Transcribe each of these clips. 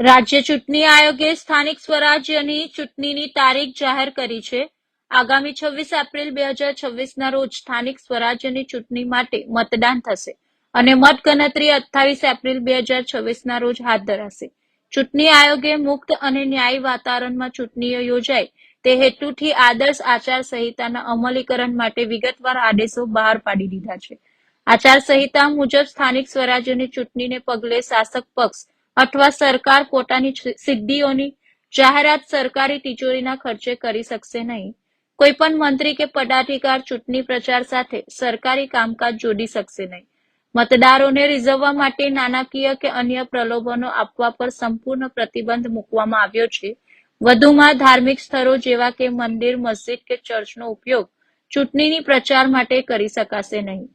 રાજ્ય ચૂંટણી આયોગે સ્થાનિક સ્વરાજ્યની ચૂંટણીની તારીખ જાહેર કરી છે. આગામી 26 એપ્રિલ 2026ના રોજ સ્થાનિક સ્વરાજ્યની ચૂંટણી માટે મતદાન થશે અને મતગણતરી 28 એપ્રિલ 2026ના રોજ હાથ ધરાશે. ચૂંટણી આયોગે મુક્ત અને ન્યાયી વાતાવરણમાં ચૂંટણીઓ યોજાય તે હેતુથી આદર્શ આચારસંહિતાના અમલીકરણ માટે વિગતવાર આદેશો બહાર પાડી દીધા છે. આચારસંહિતા મુજબ સ્થાનિક સ્વરાજ્યની ચૂંટણીને પગલે શાસક પક્ષ અથવા સરકાર પોતાની સિદ્ધિઓની જાહેરાત સરકારી તિજોરીના ખર્ચે કરી શકશે નહીં. કોઈ પણ મંત્રી કે પદાધિકાર ચૂંટણી પ્રચાર સાથે સરકારી કામકાજ જોડી શકશે નહીં. મતદારોને રીઝવવા માટે નાણાકીય કે અન્ય પ્રલોભનો આપવા પર સંપૂર્ણ પ્રતિબંધ મૂકવામાં આવ્યો છે. વધુમાં ધાર્મિક સ્થળો જેવા કે મંદિર, મસ્જિદ કે ચર્ચનો ઉપયોગ ચૂંટણીની પ્રચાર માટે કરી શકાશે નહીં.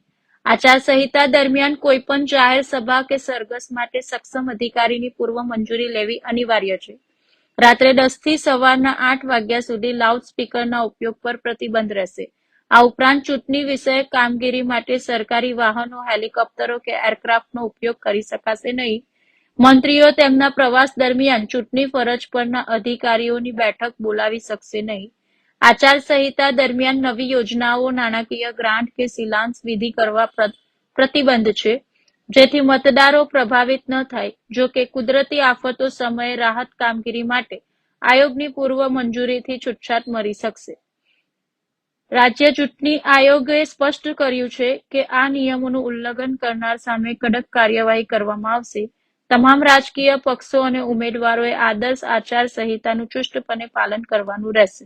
આચારસંહિતા દરમિયાન કોઈ પણ જાહેર સભા કે સરઘસ માટે સક્ષમ અધિકારીની પૂર્વ મંજૂરી લેવી અનિવાર્ય છે. રાત્રે 10 થી સવારના 8 વાગ્યા સુધી લાઉડસ્પીકરના ઉપયોગ પર પ્રતિબંધ રહેશે. આ ઉપરાંત ચૂંટણી વિષયક કામગીરી માટે સરકારી વાહનો, હેલિકોપ્ટરો કે એરક્રાફ્ટનો ઉપયોગ કરી શકાશે નહીં. મંત્રીઓ તેમના પ્રવાસ દરમિયાન ચૂંટણી ફરજ પરના અધિકારીઓની બેઠક બોલાવી શકશે નહીં. આચારસંહિતા દરમિયાન નવી યોજનાઓ, નાણાકીય ગ્રાન્ટ કે શિલાન્યાસ વિધિ કરવા પ્રતિબંધ છે, જેથી મતદારો પ્રભાવિત ન થાય. જો કે કુદરતી આફતો સમયે રાહત કામગીરી માટે આયોગની પૂર્વ મંજૂરીથી છૂટછાટ મળી શકશે. રાજ્ય ચૂંટણી આયોગે સ્પષ્ટ કર્યું છે કે આ નિયમોનું ઉલ્લંઘન કરનાર સામે કડક કાર્યવાહી કરવામાં આવશે. તમામ રાજકીય પક્ષો અને ઉમેદવારોએ આદર્શ આચાર સંહિતાનું ચુસ્તપણે પાલન કરવાનું રહેશે.